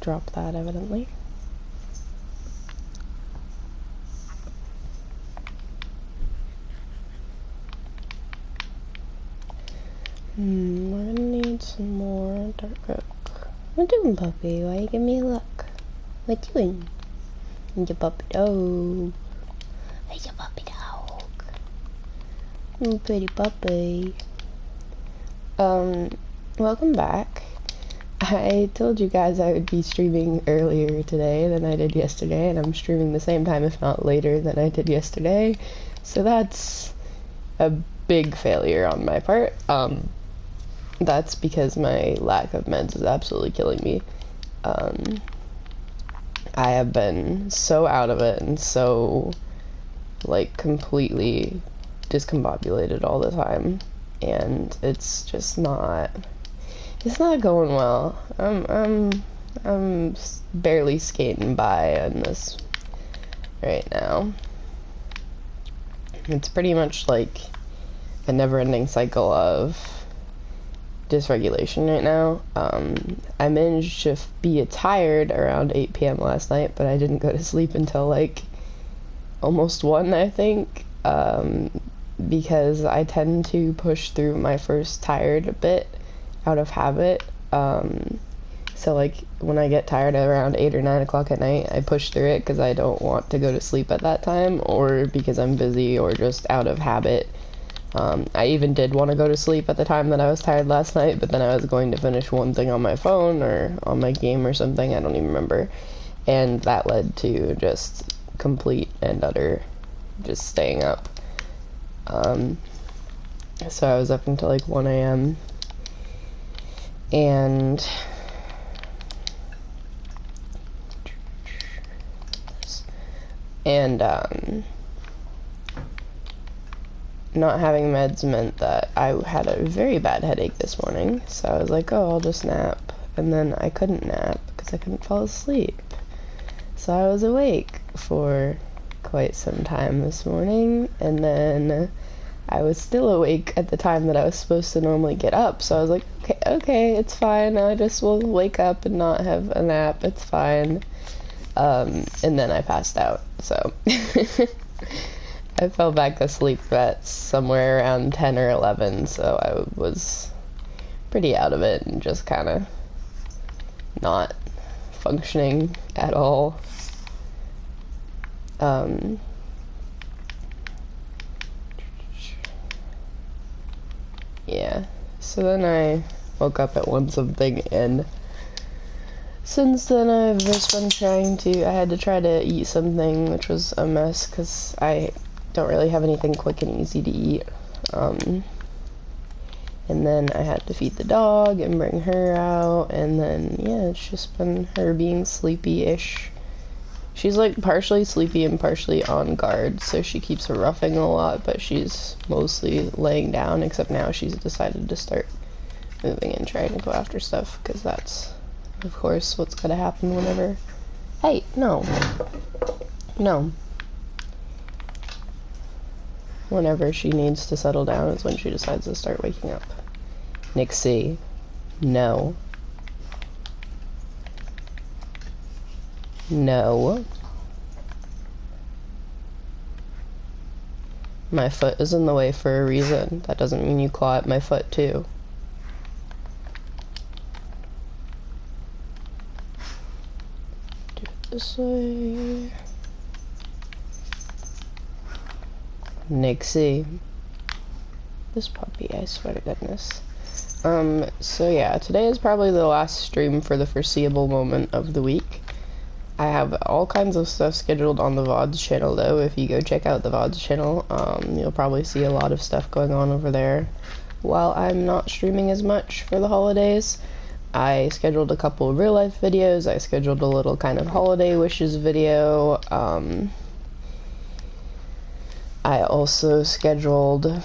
drop that, evidently. We're gonna need some more dark oak. What you doing, puppy? Why you give me a look? What you doing? Your puppy dog. Hey, your puppy dog. Oh, pretty puppy. Welcome back. I told you guys I would be streaming earlier today than I did yesterday, and I'm streaming the same time, if not later, than I did yesterday. So that's a big failure on my part. That's because my lack of meds is absolutely killing me. I have been so out of it and so, like, completely discombobulated all the time, and it's just not, it's not going well. I'm barely skating by on this right now. It's pretty much like a never-ending cycle of dysregulation right now. I managed to be tired around 8 p.m. last night, but I didn't go to sleep until like almost 1, I think, because I tend to push through my first tired bit out of habit. So like when I get tired at around 8 or 9 o'clock at night, I push through it because I don't want to go to sleep at that time, or because I'm busy, or just out of habit. I even did want to go to sleep at the time that I was tired last night, but then I was going to finish one thing on my phone or on my game or something, I don't even remember, and that led to just complete and utter just staying up. So I was up until like 1 a.m. and not having meds meant that I had a very bad headache this morning, so I was like, oh, I'll just nap, and then I couldn't nap because I couldn't fall asleep, so I was awake for quite some time this morning, and then I was still awake at the time that I was supposed to normally get up, so I was like, okay, it's fine, I just will wake up and not have a nap, it's fine. And then I passed out, so I fell back asleep at somewhere around 10 or 11, so I was pretty out of it and just kind of not functioning at all. Yeah, so then I woke up at 1 something, and since then I've just been I had to try to eat something, which was a mess, because I don't really have anything quick and easy to eat. And then I had to feed the dog and bring her out, and then, yeah, it's just been her being sleepy-ish. She's, like, partially sleepy and partially on guard, so she keeps roughing a lot, but she's mostly laying down, except now she's decided to start moving and trying to go after stuff, because that's, of course, what's gonna happen whenever... Hey, no. No. Whenever she needs to settle down is when she decides to start waking up. Nixie. No. No. My foot is in the way for a reason. That doesn't mean you claw at my foot, too. Do it this way. Nixie. This puppy, I swear to goodness. So yeah, today is probably the last stream for the foreseeable moment of the week. I have all kinds of stuff scheduled on the VODs channel, though. If you go check out the VODs channel, you'll probably see a lot of stuff going on over there. While I'm not streaming as much for the holidays, I scheduled a couple of real-life videos. I scheduled a little kind of holiday wishes video. I also scheduled...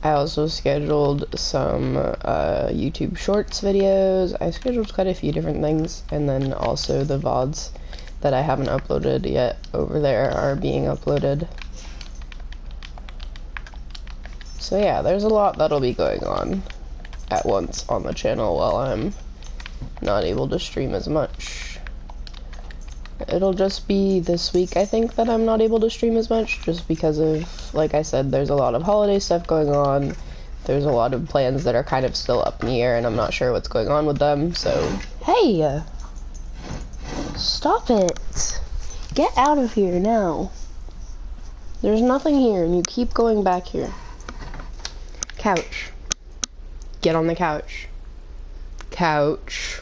I also scheduled some YouTube Shorts videos. I scheduled quite a few different things, and then also the VODs that I haven't uploaded yet over there are being uploaded. So yeah, there's a lot that'll be going on at once on the channel while I'm not able to stream as much. It'll just be this week, I think, that I'm not able to stream as much, just because of, like I said, there's a lot of holiday stuff going on. There's a lot of plans that are kind of still up in the air, and I'm not sure what's going on with them, so... Hey! Stop it! Get out of here now. There's nothing here, and you keep going back here. Couch. Get on the couch. Couch.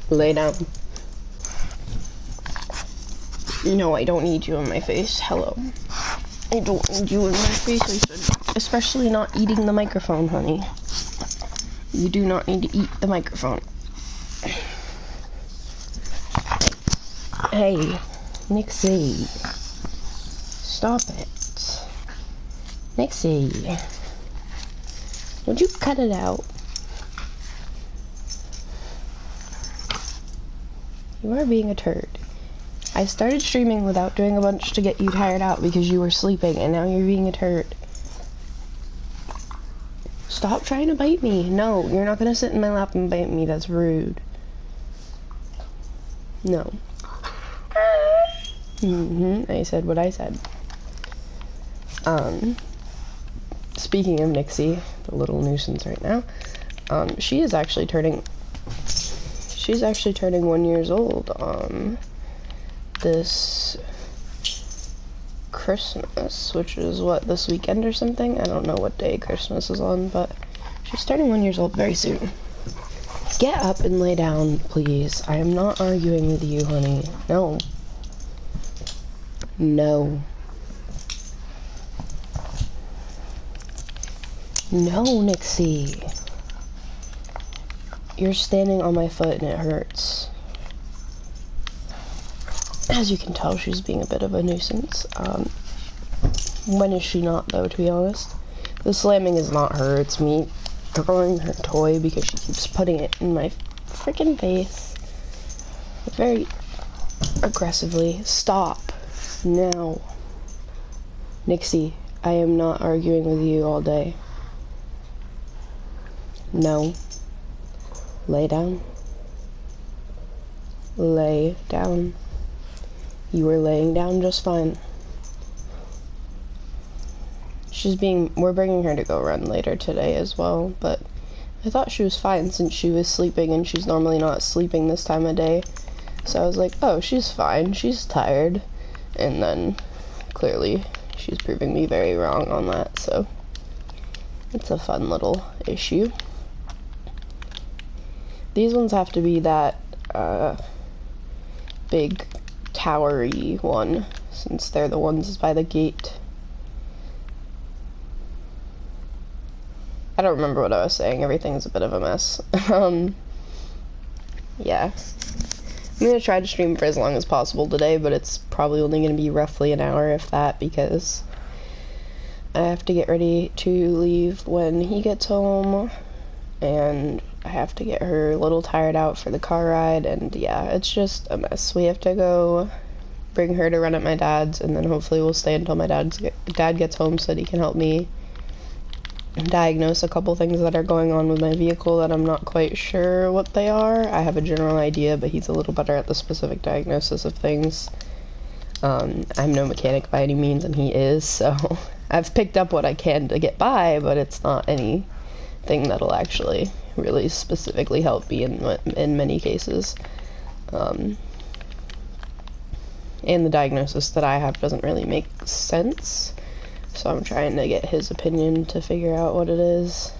Lay down. No, I don't need you in my face. Hello. I don't need you in my face, I said. Especially not eating the microphone, honey. You do not need to eat the microphone. Hey, Nixie. Stop it. Nixie. Would you cut it out? You are being a turd. I started streaming without doing a bunch to get you tired out because you were sleeping, and now you're being a turd. Stop trying to bite me. No, you're not gonna sit in my lap and bite me. That's rude. No. I said what I said. Speaking of Nixie, the little nuisance right now, she's actually turning 1 year old, this Christmas, which is what, this weekend or something? I don't know what day Christmas is on, but she's turning 1 year old very soon. Get up and lay down, please. I am not arguing with you, honey. No. No. No, Nixie. You're standing on my foot and it hurts. As you can tell, she's being a bit of a nuisance. When is she not, though, to be honest? The slamming is not her, it's me throwing her toy because she keeps putting it in my freaking face. Very aggressively. Stop. Now. Nixie, I am not arguing with you all day. No. Lay down. Lay down. You are laying down just fine. We're bringing her to go run later today as well, but I thought she was fine since she was sleeping, and she's normally not sleeping this time of day. So I was like, oh, she's fine, she's tired. And then, clearly, she's proving me very wrong on that, so it's a fun little issue. These ones have to be that, big towery one, since they're the ones by the gate. I don't remember what I was saying. Everything's a bit of a mess. Yeah. I'm gonna try to stream for as long as possible today, but it's probably only gonna be roughly an hour, if that, because I have to get ready to leave when he gets home, and I have to get her a little tired out for the car ride, and yeah, it's just a mess. We have to go bring her to run at my dad's, and then hopefully we'll stay until my dad gets home so that he can help me diagnose a couple things that are going on with my vehicle that I'm not quite sure what they are. I have a general idea, but he's a little better at the specific diagnosis of things. I'm no mechanic by any means, and he is, so I've picked up what I can to get by, but it's not anything that'll actually really specifically help me in many cases. And the diagnosis that I have doesn't really make sense. So I'm trying to get his opinion to figure out what it is.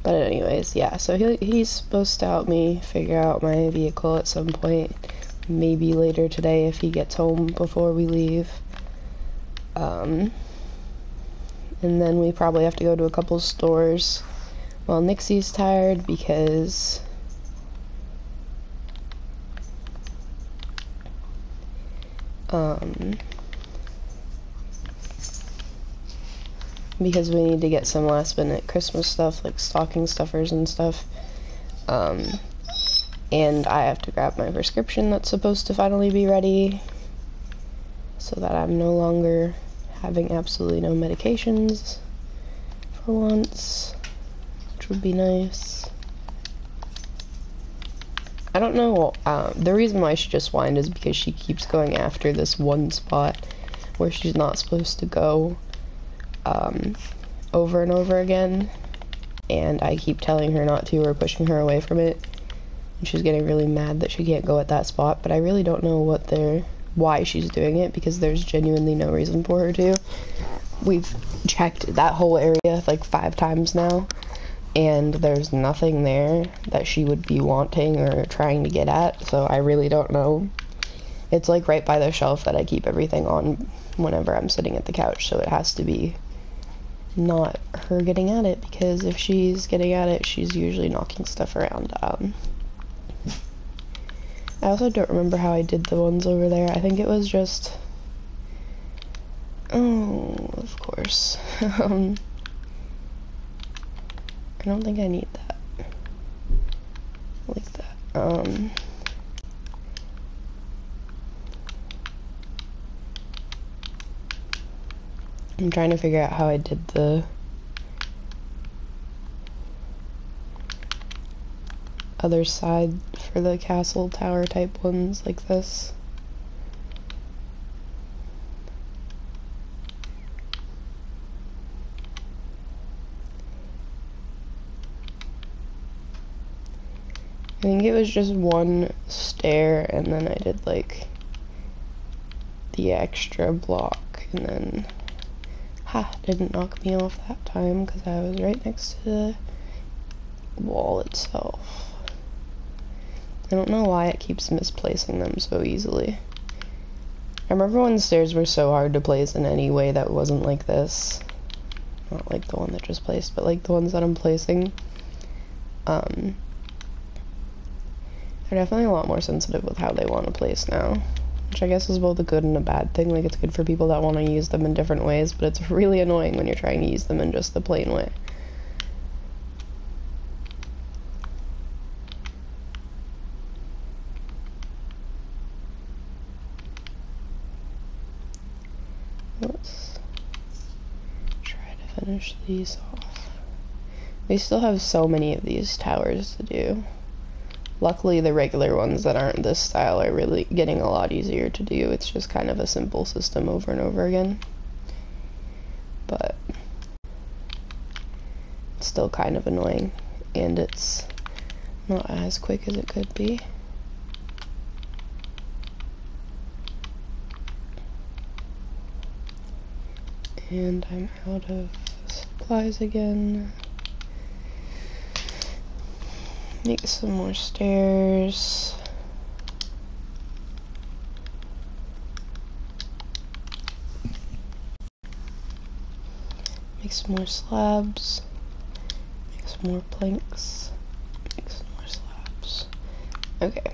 But anyways, yeah, so he's supposed to help me figure out my vehicle at some point. Maybe later today if he gets home before we leave. And then we probably have to go to a couple stores while Nixie's tired because because we need to get some last minute Christmas stuff, like stocking stuffers and stuff. And I have to grab my prescription that's supposed to finally be ready so that I'm no longer having absolutely no medications. for once, which would be nice. I don't know, the reason why she just whined is because she keeps going after this one spot where she's not supposed to go, over and over again, and I keep telling her not to or pushing her away from it, and she's getting really mad that she can't go at that spot, but I really don't know why she's doing it, because there's genuinely no reason for her to. We've checked that whole area like 5 times now, and there's nothing there that she would be wanting or trying to get at, so I really don't know. It's like right by the shelf that I keep everything on whenever I'm sitting at the couch, so it has to be not her getting at it, because if she's getting at it, she's usually knocking stuff around. I also don't remember how I did the ones over there. I think it was just... Oh, of course. I don't think I need that. Like that. I'm trying to figure out how I did the other side for the castle tower type ones like this. I think it was just one stair, and then I did like the extra block, and then didn't knock me off that time because I was right next to the wall itself. I don't know why it keeps misplacing them so easily. I remember when the stairs were so hard to place in any way that wasn't like this. Not like the one that just placed, but like the ones that I'm placing. They're definitely a lot more sensitive with how they want to place now, which I guess is both a good and a bad thing. Like, it's good for people that want to use them in different ways, but it's really annoying when you're trying to use them in just the plain way. Let's try to finish these off. We still have so many of these towers to do. Luckily, the regular ones that aren't this style are really getting a lot easier to do. It's just kind of a simple system over and over again. But it's still kind of annoying, and it's not as quick as it could be. And I'm out of supplies again. Make some more stairs. Make some more slabs. Make some more planks. Make some more slabs. Okay.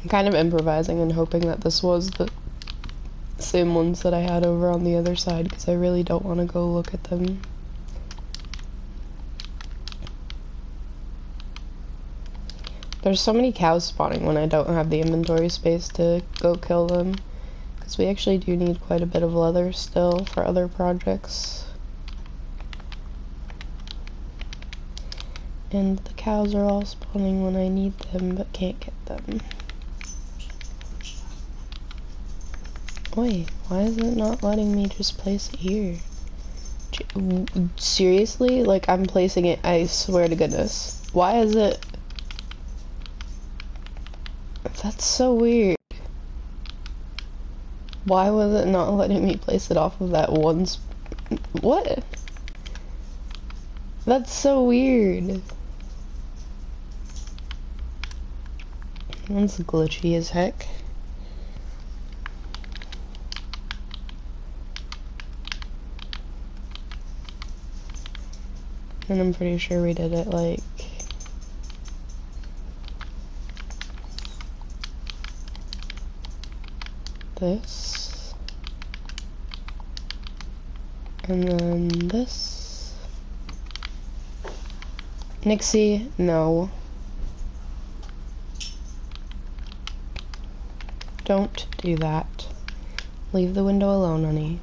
I'm kind of improvising and hoping that this was the same ones that I had over on the other side, because I really don't want to go look at them. There's so many cows spawning when I don't have the inventory space to go kill them, because we actually do need quite a bit of leather still for other projects. And the cows are all spawning when I need them, but can't get them. Wait, why is it not letting me just place it here? Seriously? Like, I'm placing it, I swear to goodness. Why is it... That's so weird. Why was it not letting me place it off of that one What? That's so weird. That's glitchy as heck. And I'm pretty sure we did it like this. And then this. Nixie, no. Don't do that. Leave the window alone, honey.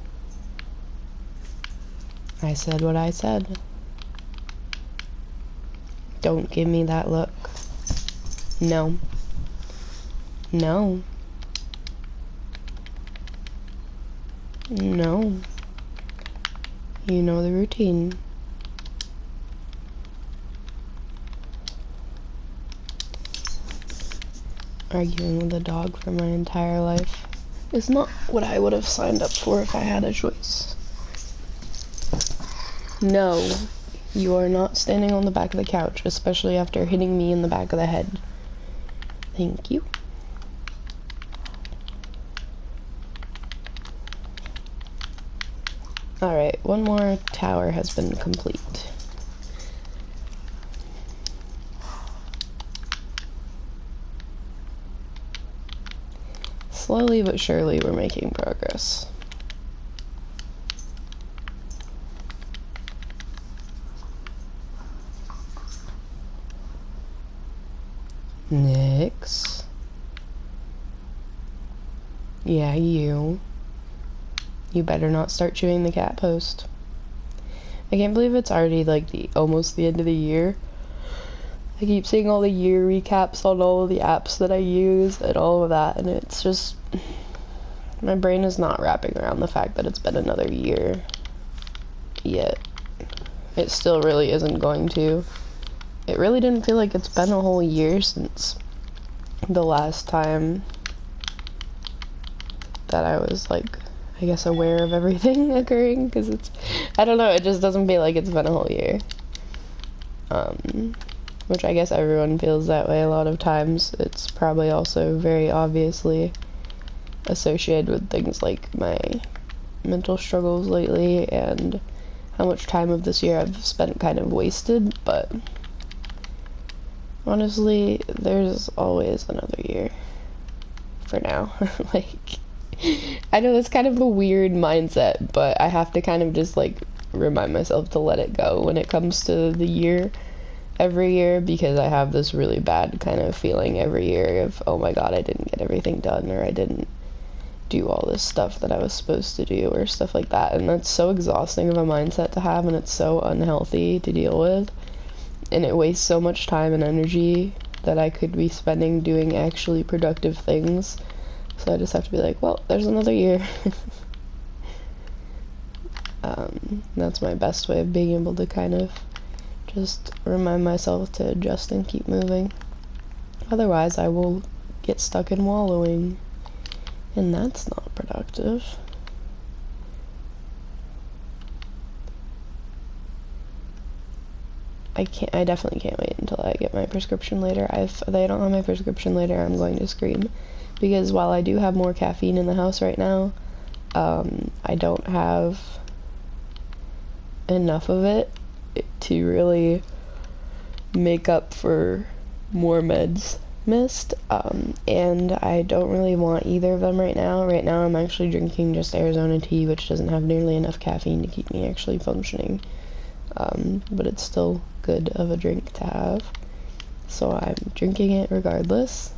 I said what I said. Don't give me that look. No. No. No. You know the routine. Arguing with a dog for my entire life is not what I would have signed up for if I had a choice. No, you are not standing on the back of the couch, especially after hitting me in the back of the head. Thank you. Alright, one more tower has been complete. Slowly but surely we're making progress. Nyx. Yeah, you. You better not start chewing the cat post. I can't believe it's already like almost the end of the year. I keep seeing all the year recaps on all of the apps that I use and all of that, and it's just, my brain is not wrapping around the fact that it's been another year yet. It still really isn't going to. It really didn't feel like it's been a whole year since the last time that I was like, I guess, aware of everything occurring, because it's, I don't know, it just doesn't feel like it's been a whole year. Which I guess everyone feels that way a lot of times. It's probably also very obviously associated with things like my mental struggles lately and how much time of this year I've spent kind of wasted, but honestly, there's always another year for now. Like, I know that's kind of a weird mindset, but I have to kind of just like remind myself to let it go when it comes to the year every year, because I have this really bad kind of feeling every year of, oh my god, I didn't get everything done, or I didn't do all this stuff that I was supposed to do, or stuff like that, and that's so exhausting of a mindset to have, and it's so unhealthy to deal with, and it wastes so much time and energy that I could be spending doing actually productive things. So I just have to be like, well, there's another year. That's my best way of being able to kind of just remind myself to adjust and keep moving. Otherwise, I will get stuck in wallowing, and that's not productive. I definitely can't wait until I get my prescription later. If they don't have my prescription later, I'm going to scream. Because while I do have more caffeine in the house right now, I don't have enough of it to really make up for more meds missed, and I don't really want either of them right now. Right now I'm actually drinking just Arizona tea, which doesn't have nearly enough caffeine to keep me actually functioning, but it's still good of a drink to have, so I'm drinking it regardless.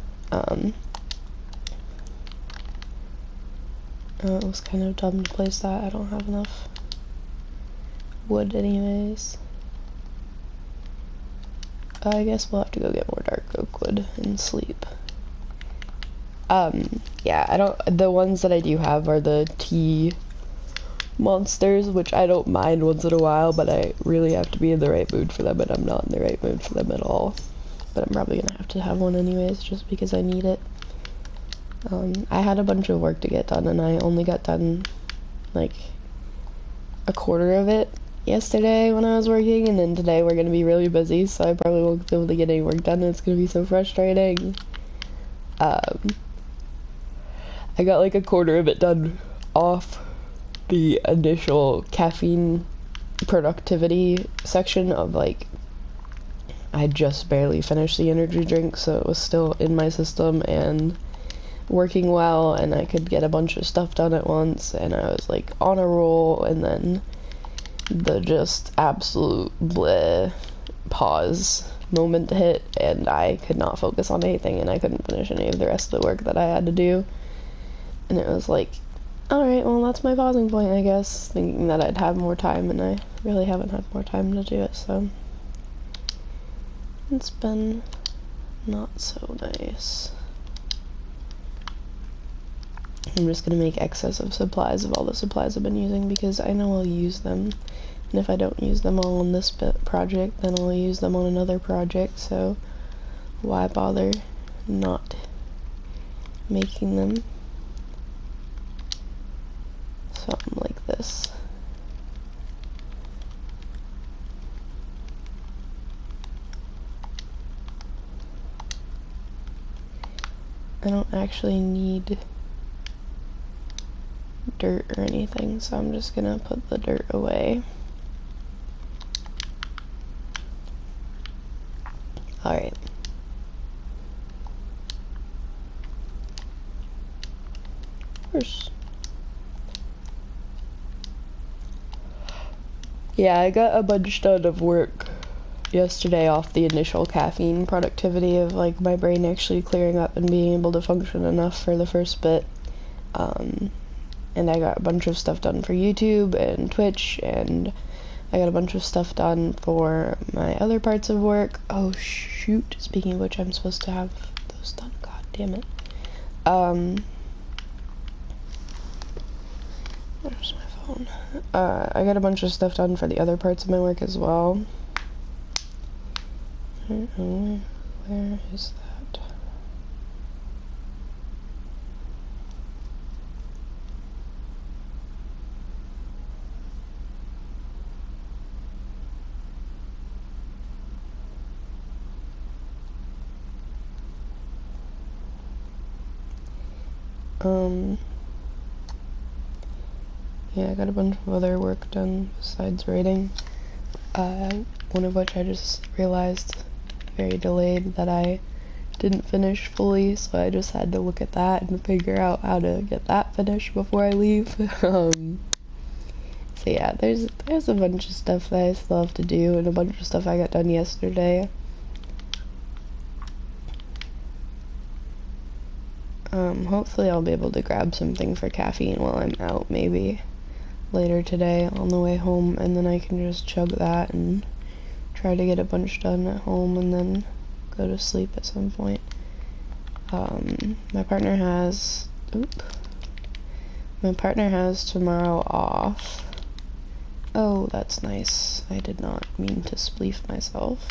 It was kind of dumb to place that. I don't have enough wood anyways. I guess we'll have to go get more dark oak wood and sleep. Yeah, the ones that I do have are the tea monsters, which I don't mind once in a while, but I really have to be in the right mood for them, and I'm not in the right mood for them at all. But I'm probably gonna have to have one anyways, just because I need it. I had a bunch of work to get done, and I only got done like a quarter of it yesterday when I was working, and then today we're gonna be really busy, so I probably won't be able to get any work done, and it's gonna be so frustrating. I got like a quarter of it done off the initial caffeine productivity section of like, I just barely finished the energy drink, so it was still in my system, and working well, and I could get a bunch of stuff done at once, and I was like on a roll, and then the just absolute bleh pause moment hit, and I could not focus on anything, and I couldn't finish any of the rest of the work that I had to do. And it was like, alright, well, that's my pausing point, I guess, thinking that I'd have more time, and I really haven't had more time to do it, so it's been not so nice. I'm just gonna make excess of supplies of all the supplies I've been using, because I know I'll use them, and if I don't use them all on this project, then I'll use them on another project, so why bother not making them? Something like this. I don't actually need dirt or anything, so I'm just gonna put the dirt away. Alright. First. Yeah, I got a bunch done of work yesterday off the initial caffeine productivity of like my brain actually clearing up and being able to function enough for the first bit. And I got a bunch of stuff done for YouTube and Twitch, and I got a bunch of stuff done for my other parts of work. Oh shoot, speaking of which, I'm supposed to have those done, god damn it. Where's my phone? I got a bunch of stuff done for the other parts of my work as well. I don't know, where is that? Yeah, I got a bunch of other work done besides writing. One of which I just realized, very delayed, that I didn't finish fully, so I just had to look at that and figure out how to get that finished before I leave. So yeah, there's a bunch of stuff that I still have to do, and a bunch of stuff I got done yesterday. Hopefully I'll be able to grab something for caffeine while I'm out, maybe later today on the way home, and then I can just chug that and try to get a bunch done at home and then go to sleep at some point. My partner has tomorrow off. Oh, that's nice. I did not mean to spleef myself.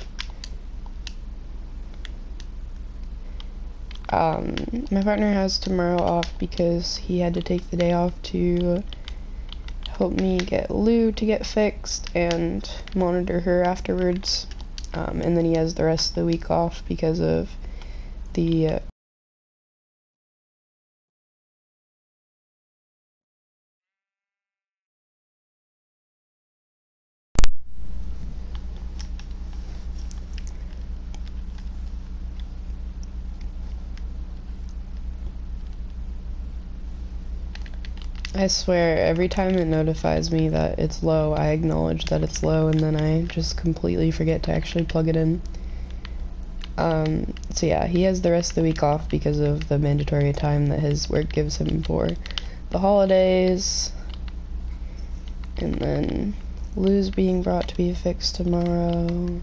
My partner has tomorrow off because he had to take the day off to help me get Lou to get fixed and monitor her afterwards. And then he has the rest of the week off because of the I swear, every time it notifies me that it's low, I acknowledge that it's low, and then I just completely forget to actually plug it in. So yeah, he has the rest of the week off because of the mandatory time that his work gives him for the holidays. And then Lou's being brought to be fixed tomorrow,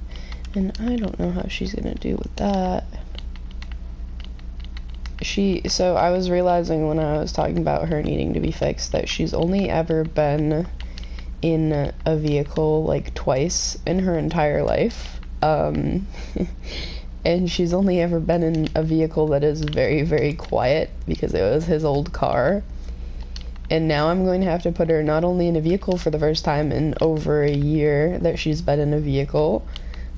and I don't know how she's gonna do with that. So I was realizing when I was talking about her needing to be fixed that she's only ever been in a vehicle like twice in her entire life. And she's only ever been in a vehicle that is very, very quiet because it was his old car. And now I'm going to have to put her not only in a vehicle for the first time in over a year that she's been in a vehicle,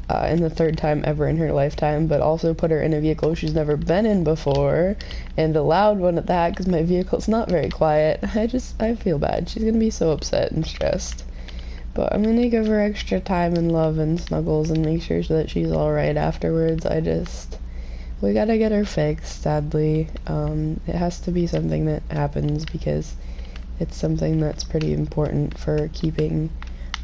and the third time ever in her lifetime, but also put her in a vehicle she's never been in before, and a loud one at that, because my vehicle's not very quiet. I feel bad. She's gonna be so upset and stressed. But I'm gonna give her extra time and love and snuggles and make sure that she's alright afterwards. we gotta get her fixed, sadly. It has to be something that happens because it's something that's pretty important for keeping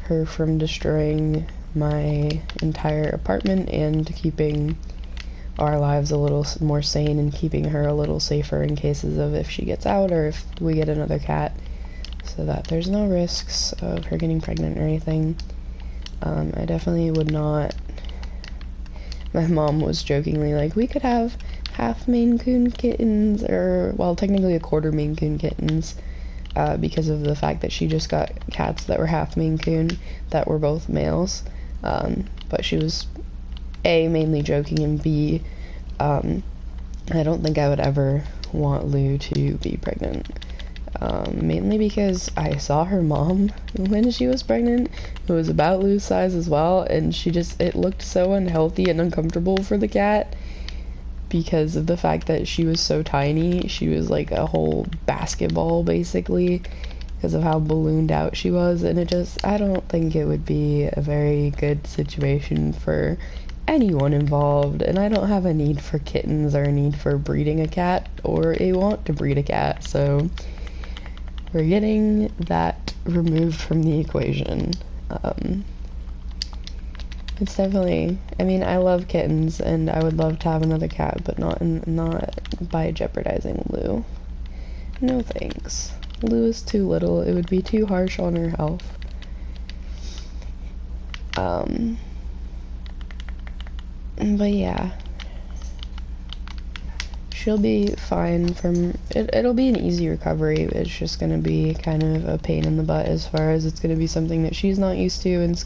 her from destroying my entire apartment and keeping our lives a little more sane and keeping her a little safer in cases of if she gets out or if we get another cat, so that there's no risks of her getting pregnant or anything. I definitely would not. My mom was jokingly like, we could have half Maine Coon kittens, or, well, technically a quarter Maine Coon kittens, because of the fact that she just got cats that were half Maine Coon that were both males. But she was A, mainly joking, and B, I don't think I would ever want Lou to be pregnant. Mainly because I saw her mom when she was pregnant, who was about Lou's size as well, and it looked so unhealthy and uncomfortable for the cat because of the fact that she was so tiny. She was like a whole basketball, basically, because of how ballooned out she was, and I don't think it would be a very good situation for anyone involved, and I don't have a need for kittens or a need for breeding a cat or a want to breed a cat, so we're getting that removed from the equation. It's definitely, I mean, I love kittens and I would love to have another cat, but not by jeopardizing Lou. No thanks. Lou is too little. It would be too harsh on her health. But yeah. She'll be fine it'll be an easy recovery. It's just gonna be kind of a pain in the butt as far as it's gonna be something that she's not used to and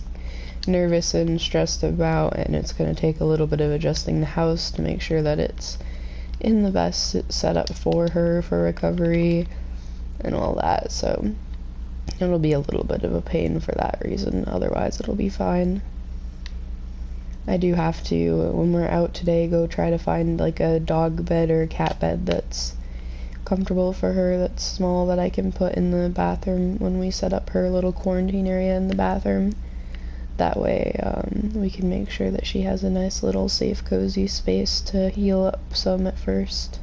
nervous and stressed about, and it's gonna take a little bit of adjusting the house to make sure that it's in the best setup for her for recovery and all that, so it'll be a little bit of a pain for that reason. Otherwise it'll be fine. I do have to, when we're out today, go try to find like a dog bed or a cat bed that's comfortable for her, that's small, that I can put in the bathroom when we set up her little quarantine area in the bathroom. That way we can make sure that she has a nice little safe, cozy space to heal up some at first.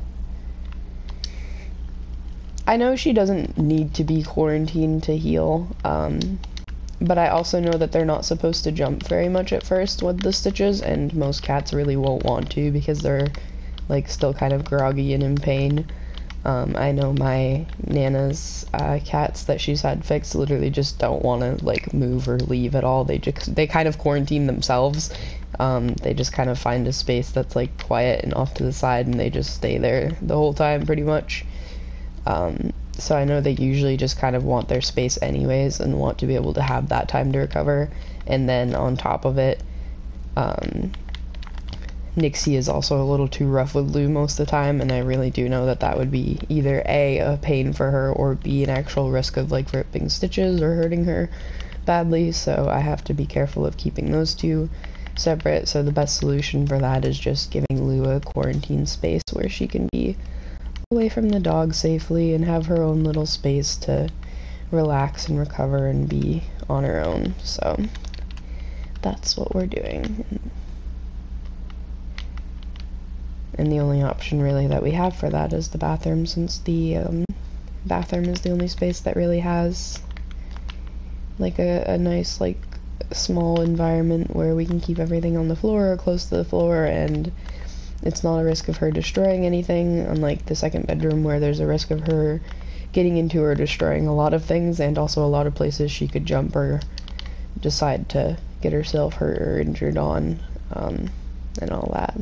I know she doesn't need to be quarantined to heal, but I also know that they're not supposed to jump very much at first with the stitches, and most cats really won't want to because they're like still kind of groggy and in pain. I know my Nana's cats that she's had fixed literally just don't want to like move or leave at all. They kind of quarantine themselves. They just kind of find a space that's like quiet and off to the side, and they just stay there the whole time pretty much. So I know they usually just kind of want their space anyways and want to be able to have that time to recover. And then on top of it, Nixie is also a little too rough with Lou most of the time, and I really do know that that would be either a pain for her or B, an actual risk of like ripping stitches or hurting her badly, so I have to be careful of keeping those two separate. So the best solution for that is just giving Lou a quarantine space where she can be away from the dog safely and have her own little space to relax and recover and be on her own. So that's what we're doing. And the only option really that we have for that is the bathroom, since the bathroom is the only space that really has like a nice like small environment where we can keep everything on the floor or close to the floor, and it's not a risk of her destroying anything, unlike the second bedroom where there's a risk of her getting into or destroying a lot of things, and also a lot of places she could jump or decide to get herself hurt or injured on, and all that.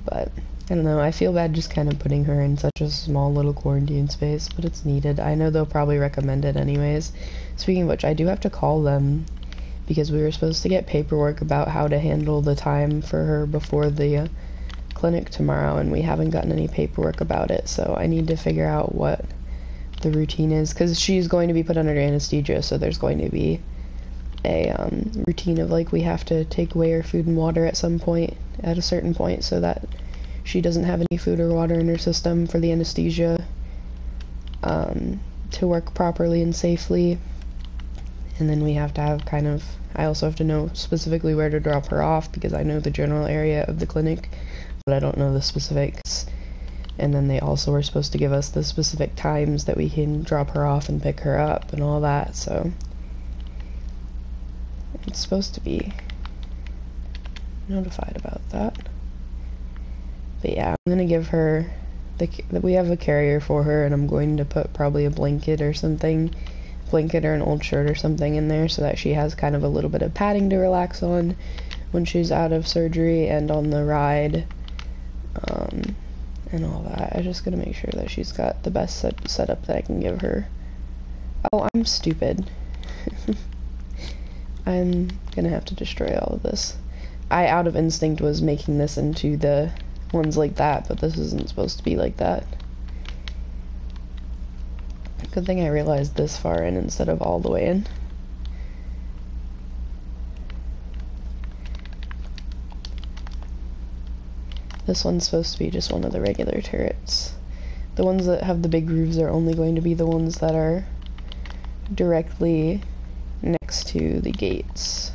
But I don't know, I feel bad just kind of putting her in such a small little quarantine space, but it's needed. I know they'll probably recommend it anyways. Speaking of which, I do have to call them because we were supposed to get paperwork about how to handle the time for her before the clinic tomorrow, and we haven't gotten any paperwork about it, so I need to figure out what the routine is, because she's going to be put under anesthesia, so there's going to be a routine of like we have to take away her food and water at a certain point, so that she doesn't have any food or water in her system for the anesthesia to work properly and safely. And then we have to have I also have to know specifically where to drop her off, because I know the general area of the clinic but I don't know the specifics. And then they also were supposed to give us the specific times that we can drop her off and pick her up and all that, so it's supposed to be notified about that. But yeah, I'm gonna give her we have a carrier for her, and I'm going to put probably a blanket or something, blanket or an old shirt or something in there so that she has kind of a little bit of padding to relax on when she's out of surgery and on the ride, and all that. I just gotta make sure that she's got the best setup that I can give her. Oh, I'm stupid. I'm gonna have to destroy all of this. I, out of instinct, was making this into the ones like that, but this isn't supposed to be like that. Good thing I realized this far in instead of all the way in. This one's supposed to be just one of the regular turrets. The ones that have the big roofs are only going to be the ones that are directly next to the gates.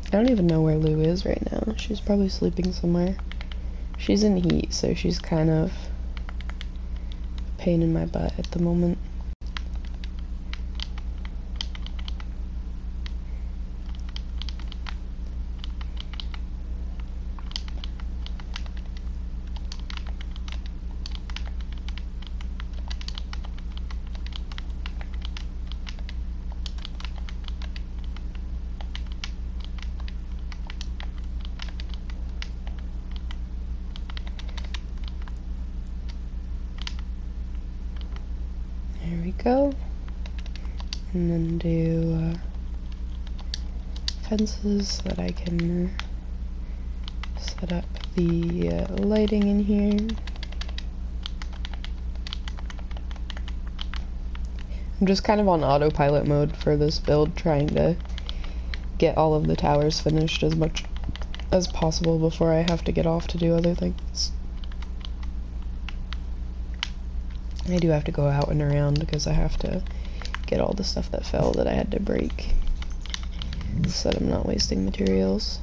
I don't even know where Lou is right now. She's probably sleeping somewhere. She's in heat, so she's kind of a pain in my butt at the moment. There we go. And then do fences so that I can set up the lighting in here. I'm just kind of on autopilot mode for this build, trying to get all of the towers finished as much as possible before I have to get off to do other things. I do have to go out and around because I have to get all the stuff that fell that I had to break so that I'm not wasting materials.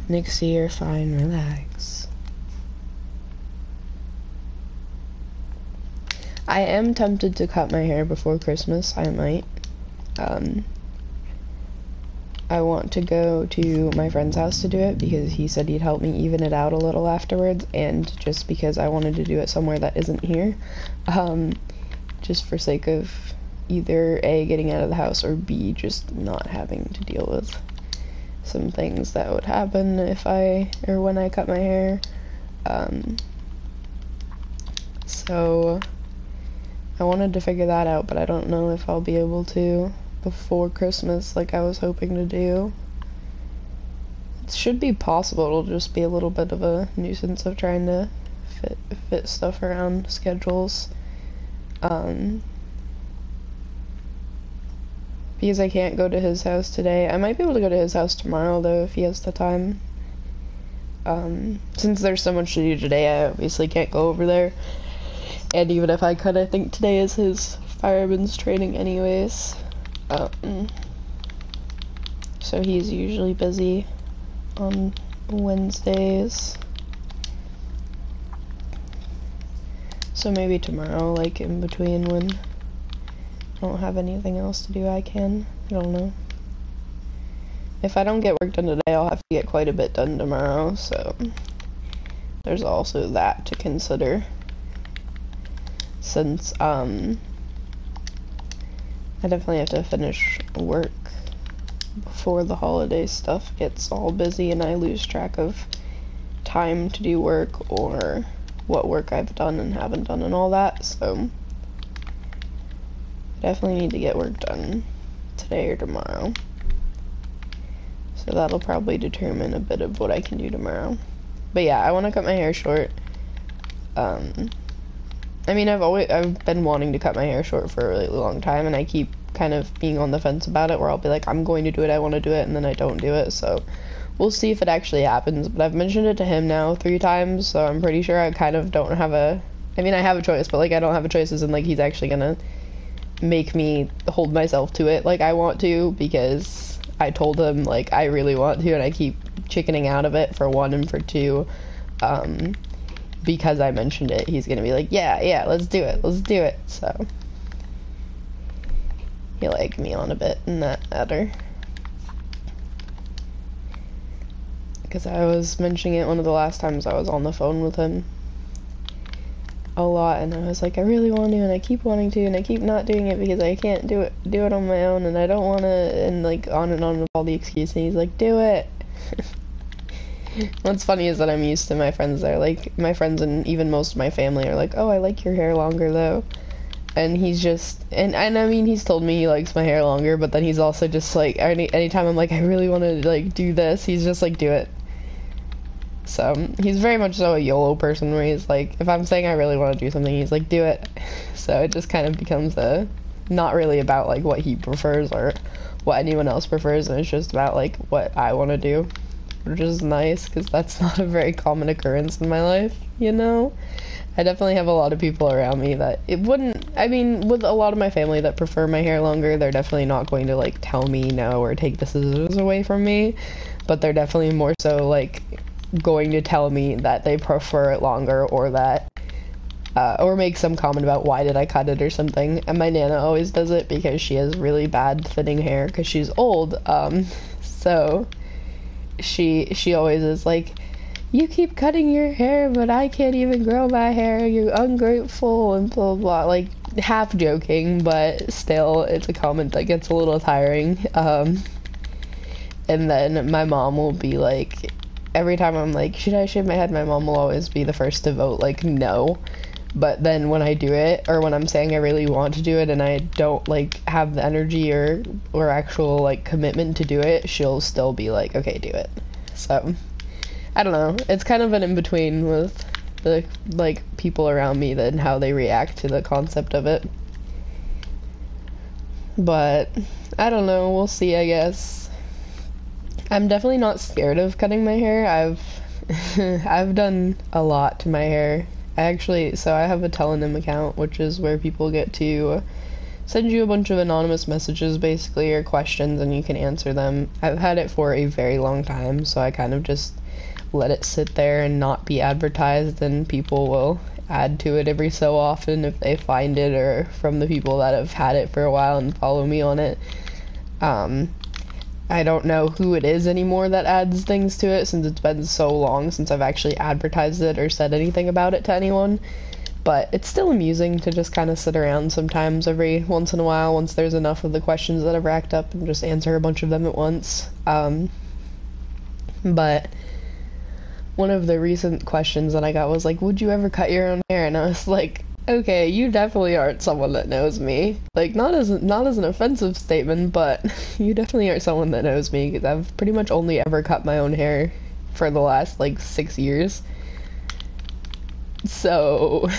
Nixie, you're fine, relax. I am tempted to cut my hair before Christmas. I might. I want to go to my friend's house to do it because he said he'd help me even it out a little afterwards, and just because I wanted to do it somewhere that isn't here, just for sake of either A, getting out of the house, or B, just not having to deal with some things that would happen if when I cut my hair. So I wanted to figure that out, but I don't know if I'll be able to before Christmas like I was hoping to do. It should be possible. It'll just be a little bit of a nuisance of trying to fit stuff around schedules. Because I can't go to his house today. I might be able to go to his house tomorrow though if he has the time. Since there's so much to do today, I obviously can't go over there. And even if I could, I think today is his fireman's training anyways. So he's usually busy on Wednesdays. So maybe tomorrow, like in between when I don't have anything else to do, I can. I don't know. If I don't get work done today, I'll have to get quite a bit done tomorrow, so there's also that to consider. Since, I definitely have to finish work before the holiday stuff gets all busy and I lose track of time to do work or what work I've done and haven't done and all that, so I definitely need to get work done today or tomorrow. So that'll probably determine a bit of what I can do tomorrow. But yeah, I want to cut my hair short. I mean, I've been wanting to cut my hair short for a really long time, and I keep kind of being on the fence about it, where I'll be like, I'm going to do it, I want to do it, and then I don't do it. So we'll see if it actually happens. But I've mentioned it to him now 3 times, so I'm pretty sure I kind of don't have a, I mean, I have a choice, but like I don't have a choice as in like he's actually gonna make me hold myself to it like I want to, because I told him like I really want to, and I keep chickening out of it, for one, and for two, because I mentioned it, he's gonna be like, yeah, let's do it. So he'll egg me on a bit in that matter, because I was mentioning it one of the last times I was on the phone with him a lot, and I was like, I really want to, and I keep wanting to, and I keep not doing it because I can't do it on my own, and I don't want to, and like on and on with all the excuses, and he's like, do it. What's funny is that I'm used to my friends there, like my friends and even most of my family are like, oh, I like your hair longer though, and he's just, and I mean, he's told me he likes my hair longer, but then he's also just like, anytime I'm like, I really want to like do this, he's just like, do it. So he's very much so a YOLO person, where he's like, if I'm saying I really want to do something, he's like, do it. So it just kind of becomes not really about like what he prefers or what anyone else prefers, and it's just about like what I want to do, which is nice, because that's not a very common occurrence in my life, you know? I definitely have a lot of people around me that it wouldn't, I mean, with a lot of my family that prefer my hair longer, they're definitely not going to like tell me no or take the scissors away from me, but they're definitely more so like going to tell me that they prefer it longer, or that or make some comment about why did I cut it or something. And my Nana always does it because she has really bad thinning hair because she's old, so she always is like, you keep cutting your hair but I can't even grow my hair, you're ungrateful, and blah blah, like half joking, but still it's a comment that gets a little tiring. And then my mom will be like, every time I'm like, should I shave my head, my mom will always be the first to vote like no. But then when I do it, or when I'm saying I really want to do it and I don't like have the energy or actual like commitment to do it, she'll still be like, okay, do it. So I don't know, it's kind of an in-between with the like people around me and how they react to the concept of it. But I don't know, we'll see, I guess. I'm definitely not scared of cutting my hair. I've done a lot to my hair. So I have a Telegram account, which is where people get to send you a bunch of anonymous messages, basically, or questions, and you can answer them. I've had it for a very long time, so I kind of just let it sit there and not be advertised, and people will add to it every so often if they find it, or from the people that have had it for a while and follow me on it. I don't know who it is anymore that adds things to it, since it's been so long since I've actually advertised it or said anything about it to anyone, but it's still amusing to just kind of sit around sometimes every once in a while, once there's enough of the questions that have racked up, and just answer a bunch of them at once. But one of the recent questions that I got was like, would you ever cut your own hair? And I was like, okay, you definitely aren't someone that knows me. Like, not as an offensive statement, but you definitely aren't someone that knows me, because I've pretty much only ever cut my own hair for the last, like, 6 years. So,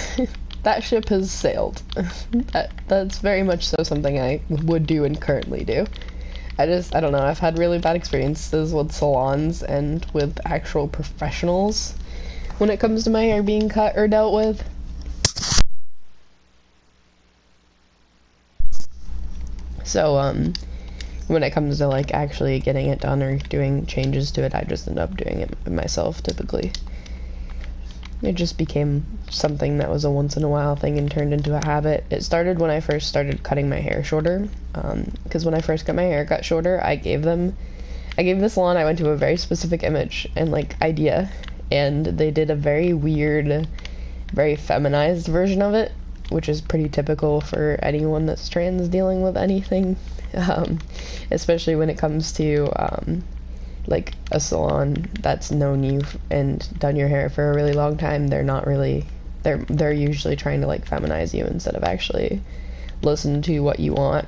that ship has sailed. That's very much so something I would do and currently do. I don't know, I've had really bad experiences with salons and with actual professionals when it comes to my hair being cut or dealt with. So, when it comes to, like, actually getting it done or doing changes to it, I just end up doing it myself, typically. It just became something that was a once-in-a-while thing and turned into a habit. It started when I first started cutting my hair shorter, because when I first got my hair cut shorter, I gave the salon, I went to a very specific image and, like, idea, and they did a very weird, very feminized version of it, which is pretty typical for anyone that's trans dealing with anything, especially when it comes to, like, a salon that's known you and done your hair for a really long time. They're usually trying to, like, feminize you instead of actually listen to what you want.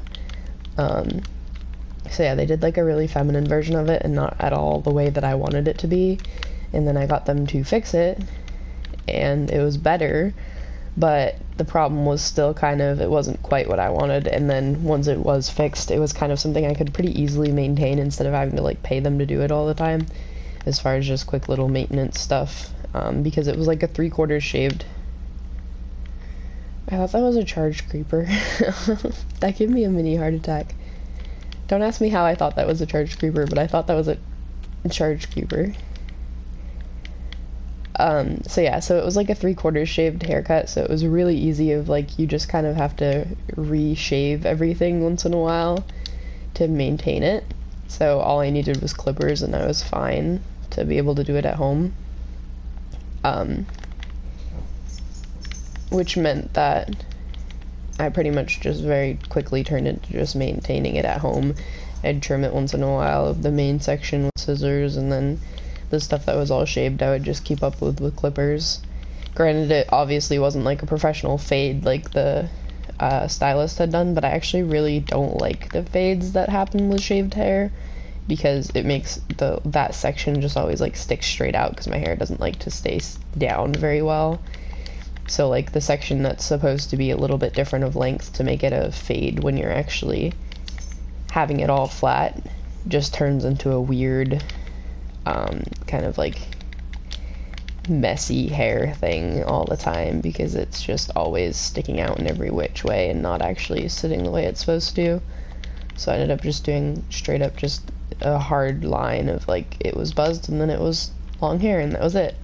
So yeah, they did, like, a really feminine version of it, and not at all the way that I wanted it to be, and then I got them to fix it, and it was better. but the problem was still kind of, it wasn't quite what I wanted, and then once it was fixed, it was kind of something I could pretty easily maintain instead of having to like pay them to do it all the time, as far as just quick little maintenance stuff, because it was like a 3/4 shaved. I thought that was a charged creeper. That gave me a mini heart attack. Don't ask me how I thought that was a charged creeper, but I thought that was a charged creeper. So yeah, so it was like a 3/4 shaved haircut, so it was really easy of like, you just kind of have to re-shave everything once in a while to maintain it. So all I needed was clippers and I was fine to be able to do it at home. Which meant that I pretty much just very quickly turned into just maintaining it at home. I'd trim it once in a while of the main section with scissors, and then the stuff that was all shaved I would just keep up with clippers. Granted, it obviously wasn't like a professional fade like the stylist had done, but I actually really don't like the fades that happen with shaved hair, because it makes that section just always like stick straight out, because my hair doesn't like to stay down very well. So like the section that's supposed to be a little bit different of length to make it a fade when you're actually having it all flat just turns into a weird kind of like messy hair thing all the time, because it's just always sticking out in every which way and not actually sitting the way it's supposed to. So I ended up just doing straight up just a hard line of like, it was buzzed and then it was long hair and that was it.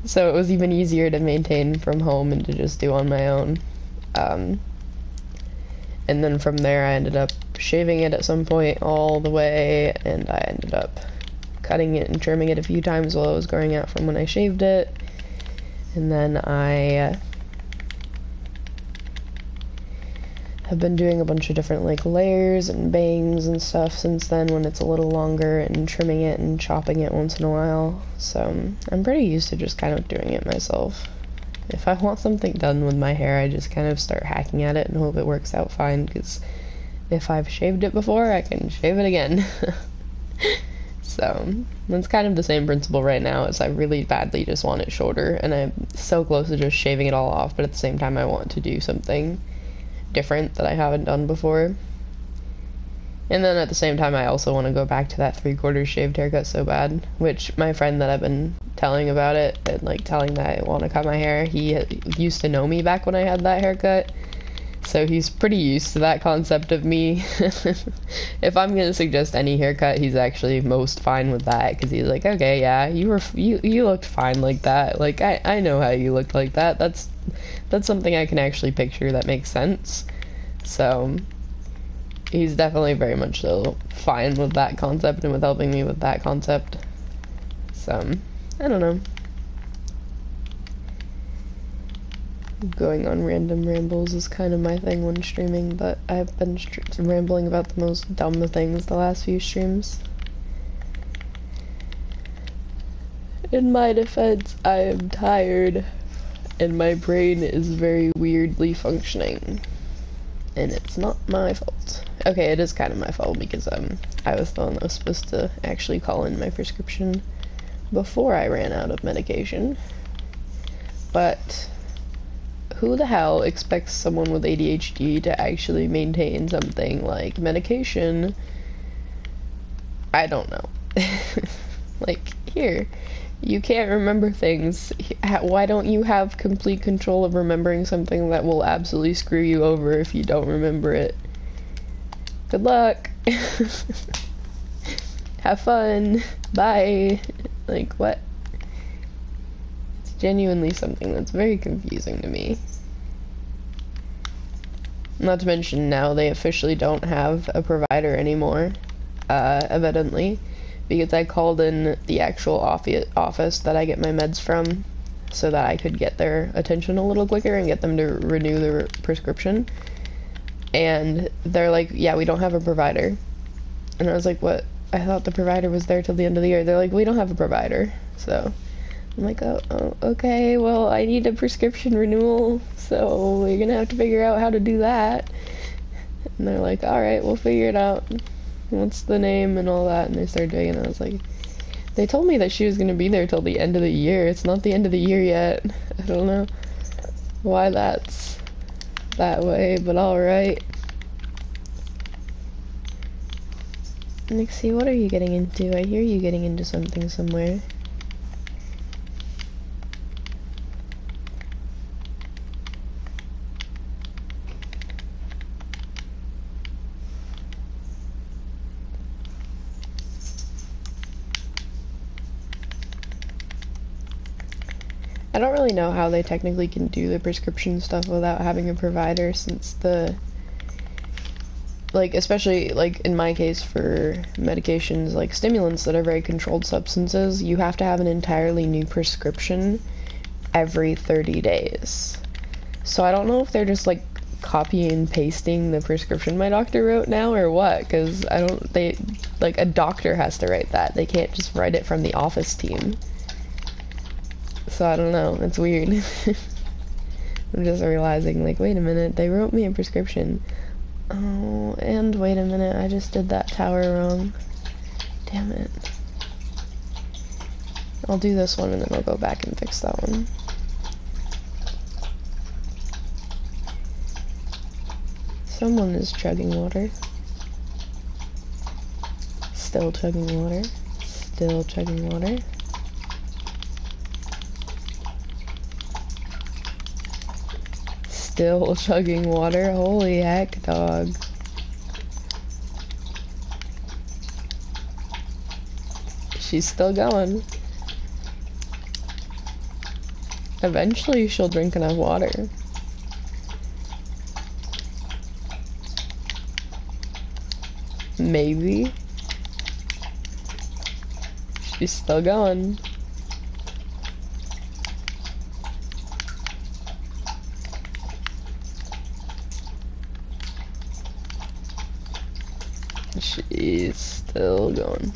So it was even easier to maintain from home and to just do on my own. And then from there I ended up shaving it at some point all the way, and I ended up cutting it and trimming it a few times while it was growing out from when I shaved it. And then I have been doing a bunch of different like layers and bangs and stuff since then when it's a little longer, and trimming it and chopping it once in a while. So I'm pretty used to just kind of doing it myself. If I want something done with my hair, I just kind of start hacking at it and hope it works out fine, because if I've shaved it before, I can shave it again. So that's kind of the same principle right now, is I really badly just want it shorter, and I'm so close to just shaving it all off, but at the same time I want to do something different that I haven't done before. And then at the same time I also want to go back to that 3/4 shaved haircut so bad, which my friend that I've been telling about it and like telling that I want to cut my hair, he used to know me back when I had that haircut, so he's pretty used to that concept of me. If I'm gonna suggest any haircut, he's actually most fine with that, because he's like, okay, yeah, you looked fine like that, like I know how you looked like that, that's something I can actually picture that makes sense. So he's definitely very much so fine with that concept and with helping me with that concept. So I don't know, going on random rambles is kind of my thing when streaming, but I've been rambling about the most dumb things the last few streams. In my defense, I am tired and my brain is very weirdly functioning, and it's not my fault. Okay, it is kind of my fault, because I was the one that was supposed to actually call in my prescription before I ran out of medication. But who the hell expects someone with ADHD to actually maintain something like medication? I don't know. Like, here, you can't remember things. Why don't you have complete control of remembering something that will absolutely screw you over if you don't remember it? Good luck. Have fun. Bye. Like, what? It's genuinely something that's very confusing to me. Not to mention, now they officially don't have a provider anymore, evidently, because I called in the actual office that I get my meds from so that I could get their attention a little quicker and get them to renew the prescription. And they're like, yeah, we don't have a provider. And I was like, what? I thought the provider was there till the end of the year. They're like, we don't have a provider. So I'm like, oh, okay, well, I need a prescription renewal, so we're gonna have to figure out how to do that. And they're like, alright, we'll figure it out. What's the name and all that? And they started doing it, and I was like, They told me that she was gonna be there till the end of the year. It's not the end of the year yet. I don't know why that's that way, but alright. Nixie, what are you getting into? I hear you getting into something somewhere. I don't really know how they technically can do the prescription stuff without having a provider, since the, like, especially, like, in my case for medications, like stimulants that are very controlled substances, you have to have an entirely new prescription every 30 days. So I don't know if they're just, like, copying and pasting the prescription my doctor wrote now or what, because like, a doctor has to write that. They can't just write it from the office team. So I don't know, it's weird. I'm just realizing, like, wait a minute, they wrote me a prescription. Oh, and wait a minute, I just did that tower wrong. Damn it. I'll do this one and then I'll go back and fix that one. Someone is chugging water. Still chugging water. Still chugging water. Still chugging water. Holy heck, dog. She's still going. Eventually she'll drink enough water. Maybe. She's still going. She's still going.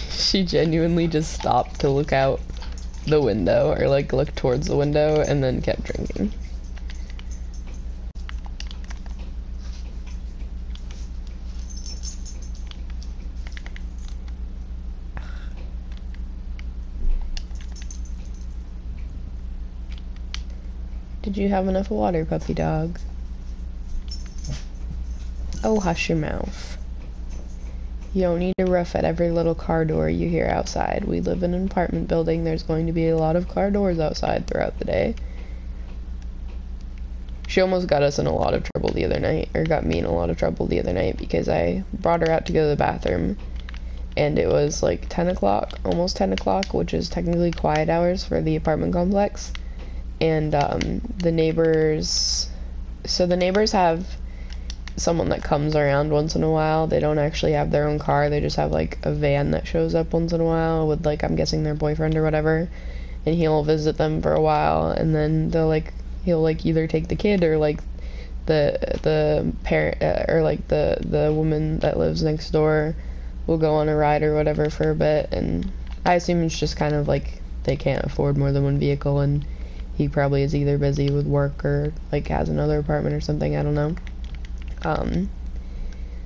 She genuinely just stopped to look out the window, or like look towards the window, and then kept drinking. Did you have enough water, puppy dog? Oh, hush your mouth. You don't need to rough at every little car door you hear outside. We live in an apartment building. There's going to be a lot of car doors outside throughout the day. She almost got us in a lot of trouble the other night, or got me in a lot of trouble the other night, because I brought her out to go to the bathroom, and it was like 10 o'clock, almost 10 o'clock, which is technically quiet hours for the apartment complex, and the neighbors have someone that comes around once in a while. They don't actually have their own car, they just have like a van that shows up once in a while with, like, I'm guessing their boyfriend or whatever, and he'll visit them for a while, and then he'll like either take the kid, or like the parent, or like the woman that lives next door will go on a ride or whatever for a bit. And I assume it's just kind of like they can't afford more than one vehicle, and he probably is either busy with work or like has another apartment or something, I don't know.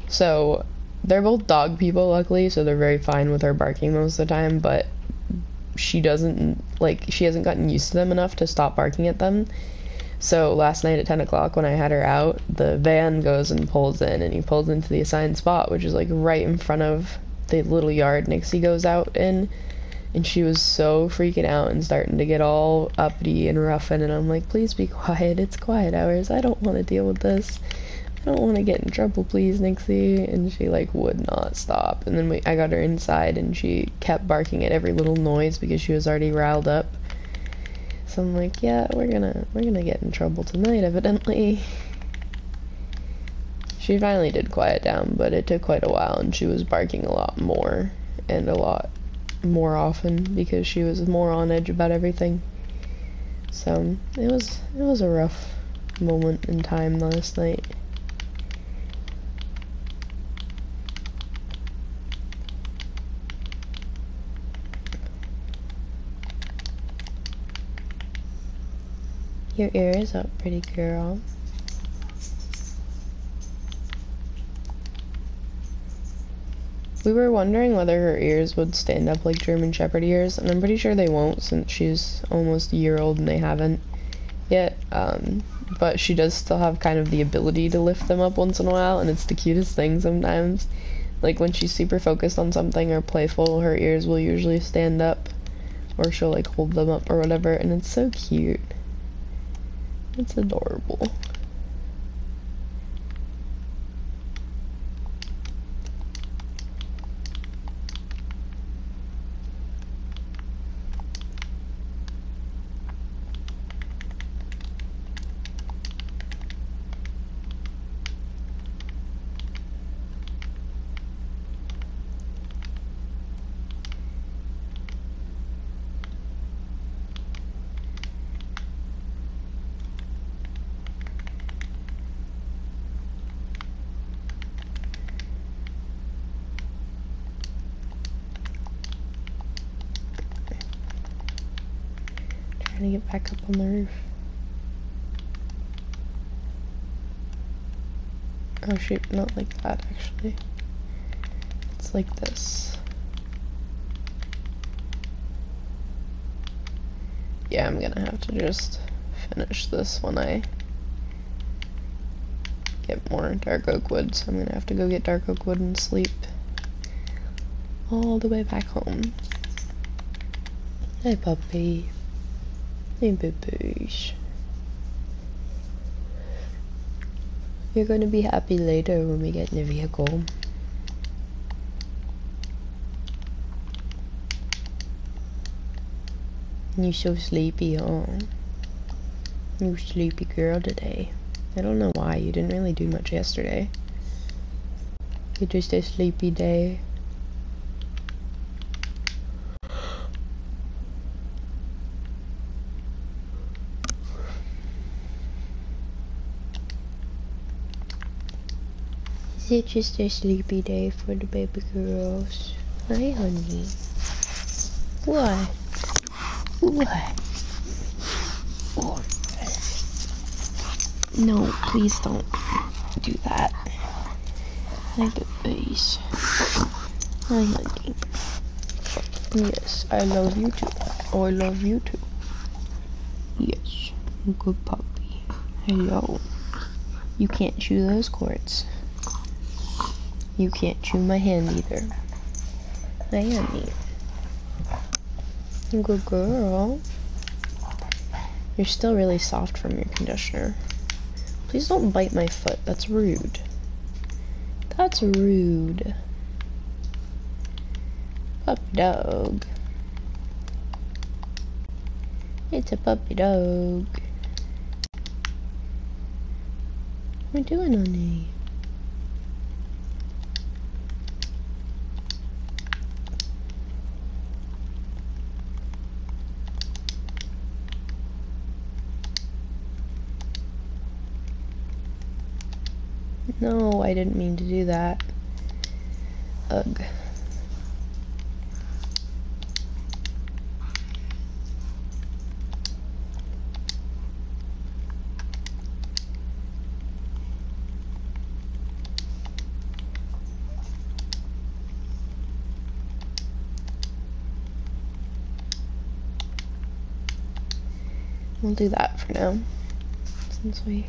So they're both dog people, luckily, so they're very fine with her barking most of the time, but she hasn't gotten used to them enough to stop barking at them. So last night at 10 o'clock when I had her out, the van goes and pulls in, and he pulls into the assigned spot, which is like right in front of the little yard Nixie goes out in, and she was so freaking out and starting to get all uppity and roughen, and I'm like, please be quiet, it's quiet hours, I don't want to deal with this. I don't want to get in trouble, please, Nixie. And she like would not stop. And then I got her inside, and she kept barking at every little noise because she was already riled up. So I'm like, yeah, we're gonna get in trouble tonight, evidently. She finally did quiet down, but it took quite a while, and she was barking a lot more and a lot more often because she was more on edge about everything. So it was a rough moment in time last night. Your ear is up, pretty girl. We were wondering whether her ears would stand up like German Shepherd ears, and I'm pretty sure they won't since she's almost a year old and they haven't yet, but she does still have kind of the ability to lift them up once in a while, and it's the cutest thing sometimes. Like when she's super focused on something or playful, her ears will usually stand up, or she'll like hold them up or whatever, and it's so cute. It's adorable. Trying to get back up on the roof. Oh shoot, not like that actually. It's like this. Yeah, I'm gonna have to just finish this when I get more dark oak wood, so I'm gonna have to go get dark oak wood and sleep all the way back home. Hey puppy. Hey boo-boos. You're gonna be happy later when we get in the vehicle. You're so sleepy, huh? You sleepy girl today. I don't know why, you didn't really do much yesterday. You're just a sleepy day. Is it just a sleepy day for the baby girls? Hi, honey. What? What? Oh. No, please don't do that. Hi, babies. Hi, honey. Yes, I love you too. Oh, I love you too. Yes, good puppy. Hello. You can't chew those cords. You can't chew my hand either. Hi, honey. Good girl. You're still really soft from your conditioner. Please don't bite my foot. That's rude. That's rude. Puppy dog. It's a puppy dog. What are you doing, honey? No, I didn't mean to do that. Ugh. We'll do that for now, since we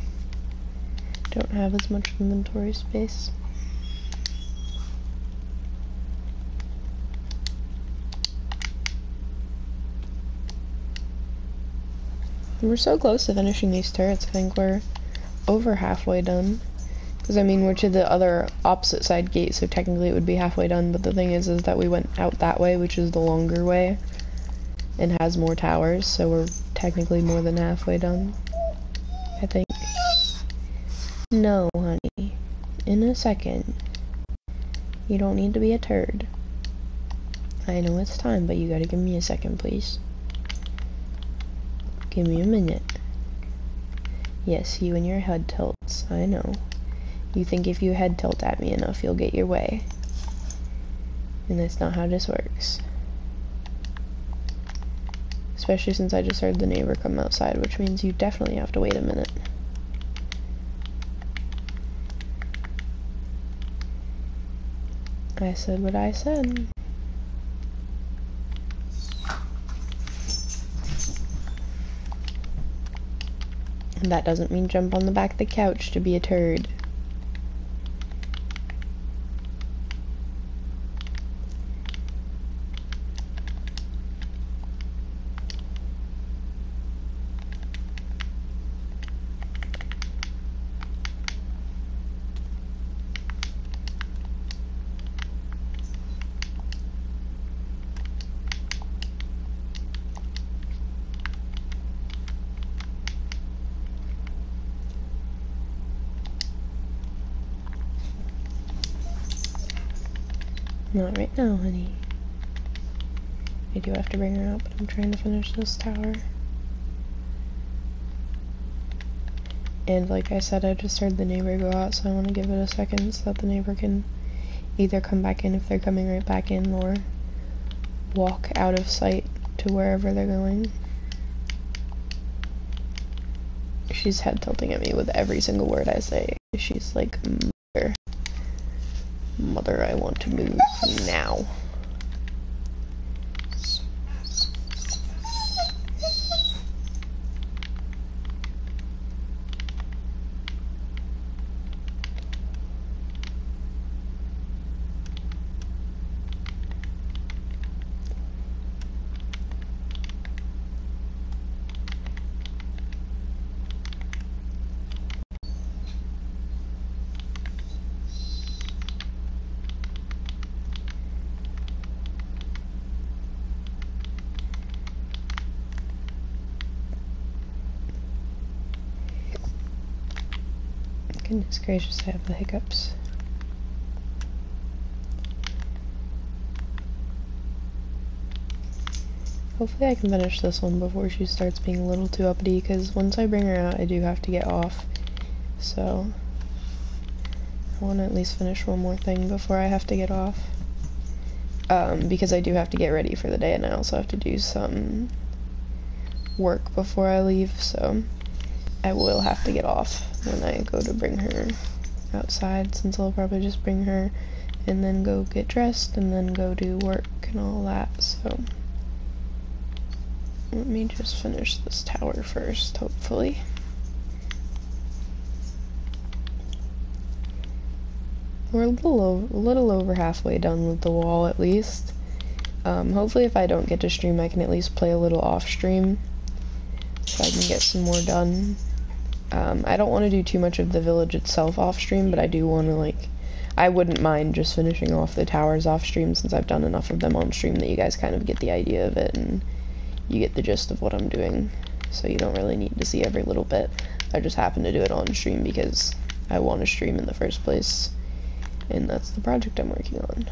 don't have as much inventory space. We're so close to finishing these turrets. I think we're over halfway done. Because, I mean, we're to the other opposite side gate, so technically it would be halfway done, but the thing is that we went out that way, which is the longer way, and has more towers, so we're technically more than halfway done, I think. No, honey. In a second. You don't need to be a turd. I know it's time, but you gotta give me a second, please. Give me a minute. Yes, you and your head tilts. I know. You think if you head tilt at me enough, you'll get your way. And that's not how this works. Especially since I just heard the neighbor come outside, which means you definitely have to wait a minute. I said what I said. And that doesn't mean jump on the back of the couch to be a turd. Not right now, honey. I do have to bring her out, but I'm trying to finish this tower. And like I said, I just heard the neighbor go out, so I want to give it a second so that the neighbor can either come back in if they're coming right back in, or walk out of sight to wherever they're going. She's head tilting at me with every single word I say. She's like, mother. Mother, I want to move now. Goodness gracious, I have the hiccups. Hopefully I can finish this one before she starts being a little too uppity, because once I bring her out, I do have to get off. So, I want to at least finish one more thing before I have to get off. Because I do have to get ready for the day, and I also have to do some work before I leave, so I will have to get off when I go to bring her outside, since I'll probably just bring her and then go get dressed and then go do work and all that. So let me just finish this tower first, hopefully. We're a little over halfway done with the wall, at least. Hopefully if I don't get to stream, I can at least play a little off stream so I can get some more done. I don't want to do too much of the village itself off stream, but I do want to, like, I wouldn't mind just finishing off the towers off stream, since I've done enough of them on stream that you guys kind of get the idea of it and you get the gist of what I'm doing, so you don't really need to see every little bit. I just happen to do it on stream because I want to stream in the first place, and that's the project I'm working on.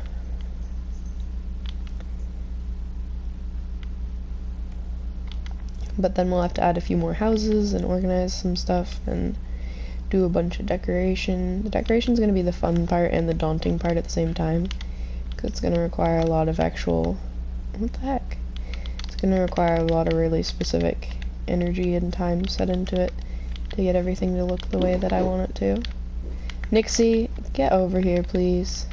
But then we'll have to add a few more houses and organize some stuff and do a bunch of decoration. The decoration's going to be the fun part and the daunting part at the same time, because it's going to require a lot of actual, what the heck? It's going to require a lot of really specific energy and time set into it to get everything to look the way that I want it to. Nixie, get over here, please.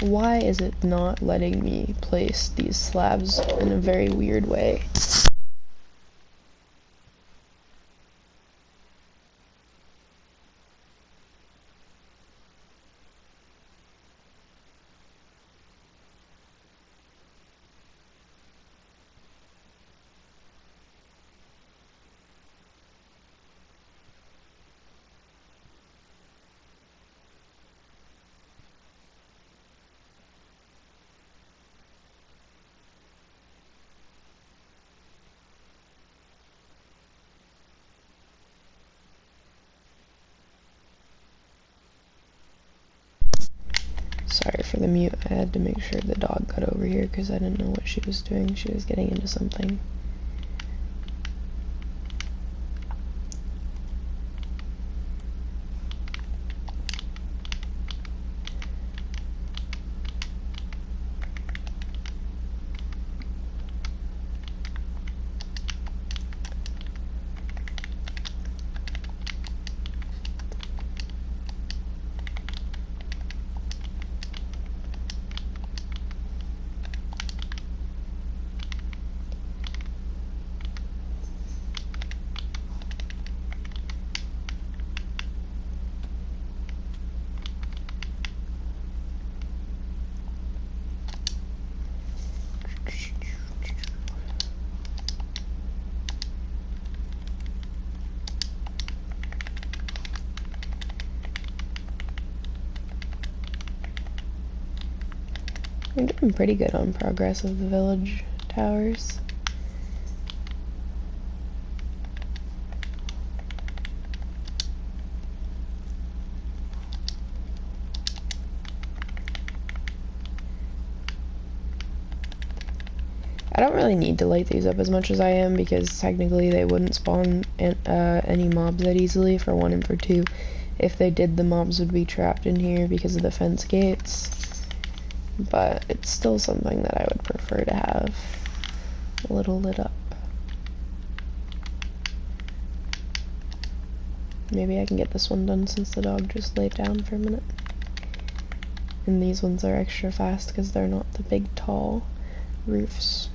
Why is it not letting me place these slabs in a very weird way? Sorry for the mute, I had to make sure the dog got over here because I didn't know what she was doing. She was getting into something. I'm doing pretty good on progress of the village towers. I don't really need to light these up as much as I am, because technically they wouldn't spawn any mobs that easily, for one, and for two, if they did, the mobs would be trapped in here because of the fence gates. But it's still something that I would prefer to have a little lit up. Maybe I can get this one done since the dog just laid down for a minute. And these ones are extra fast because they're not the big tall roofs.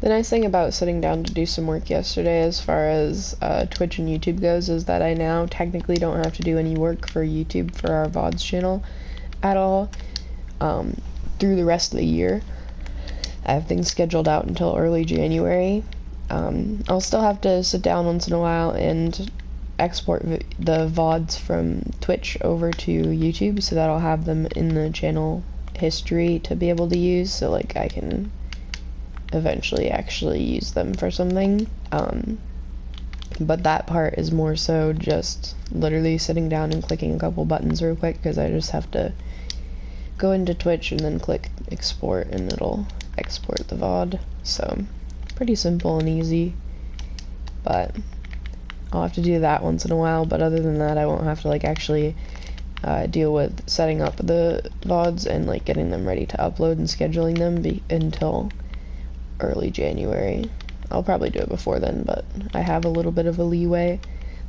The nice thing about sitting down to do some work yesterday as far as Twitch and YouTube goes is that I now technically don't have to do any work for YouTube for our VODs channel at all through the rest of the year. I have things scheduled out until early January. I'll still have to sit down once in a while and export the VODs from Twitch over to YouTube so that I'll have them in the channel history to be able to use, so like I can eventually actually use them for something. But that part is more so just literally sitting down and clicking a couple buttons real quick, because I just have to go into Twitch and then click export and it'll export the VOD. So pretty simple and easy, but I'll have to do that once in a while. But other than that, I won't have to like actually deal with setting up the VODs and like getting them ready to upload and scheduling them until early January. I'll probably do it before then, but I have a little bit of a leeway.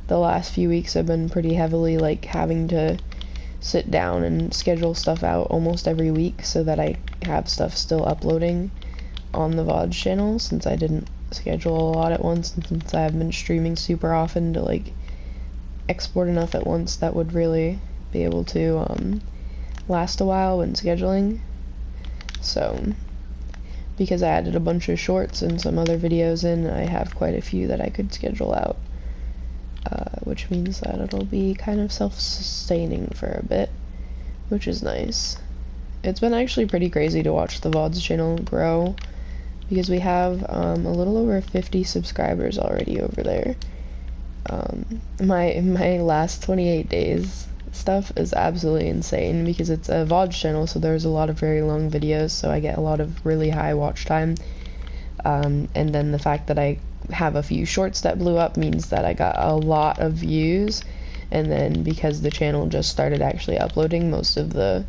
The last few weeks have been pretty heavily like having to sit down and schedule stuff out almost every week so that I have stuff still uploading on the VOD channel, since I didn't schedule a lot at once, and since I have been streaming super often to like export enough at once that would really be able to last a while when scheduling. So because I added a bunch of shorts and some other videos in, I have quite a few that I could schedule out, which means that it'll be kind of self-sustaining for a bit, which is nice. It's been actually pretty crazy to watch the VODs channel grow, because we have a little over 50 subscribers already over there. My last 28 days stuff is absolutely insane, because it's a VOD channel, so there's a lot of very long videos, so I get a lot of really high watch time. And then the fact that I have a few shorts that blew up means that I got a lot of views, and then because the channel just started actually uploading, most of the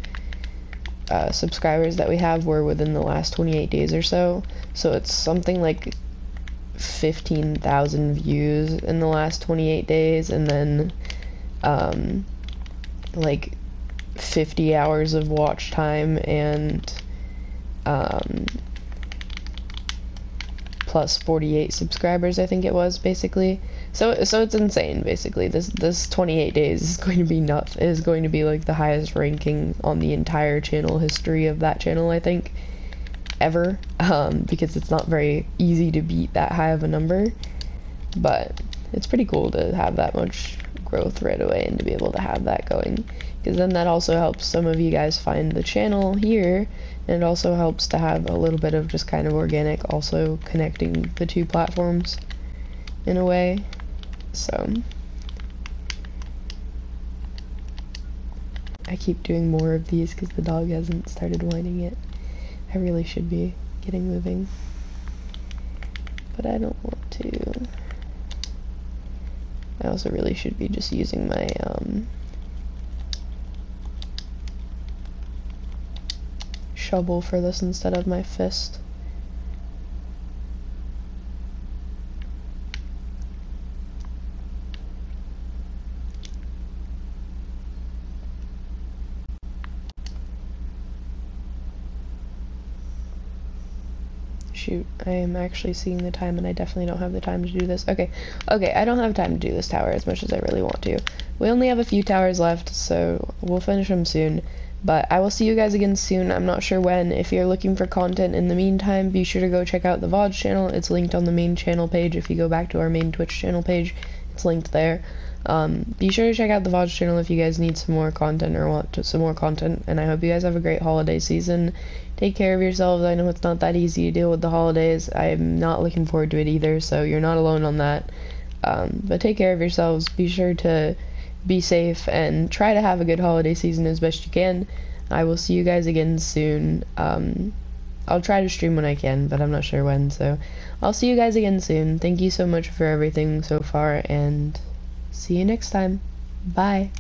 subscribers that we have were within the last 28 days or so, so it's something like 15,000 views in the last 28 days, and then like 50 hours of watch time, and plus 48 subscribers, I think it was, basically. So it's insane, basically. This 28 days is going to be nuts. It is going to be like the highest ranking on the entire channel history of that channel, I think, ever, because it's not very easy to beat that high of a number. But it's pretty cool to have that much growth right away and to be able to have that going, because then that also helps some of you guys find the channel here, and it also helps to have a little bit of just kind of organic also connecting the two platforms in a way. So I keep doing more of these because the dog hasn't started whining yet. I really should be getting moving, but I don't want to. I also really should be just using my shovel for this instead of my fist. shoot, I am actually seeing the time and I definitely don't have the time to do this. Okay, I don't have time to do this tower as much as I really want to. We only have a few towers left, so we'll finish them soon. But I will see you guys again soon. I'm not sure when. If you're looking for content in the meantime, be sure to go check out the VOD channel. It's linked on the main channel page. If you go back to our main Twitch channel page, it's linked there. Be sure to check out the VOD channel if you guys need some more content or want some more content. And I hope you guys have a great holiday season. Take care of yourselves. I know it's not that easy to deal with the holidays. I'm not looking forward to it either, so you're not alone on that. But take care of yourselves. Be sure to be safe and try to have a good holiday season as best you can. I will see you guys again soon. I'll try to stream when I can, but I'm not sure when, so I'll see you guys again soon. Thank you so much for everything so far, and see you next time. Bye.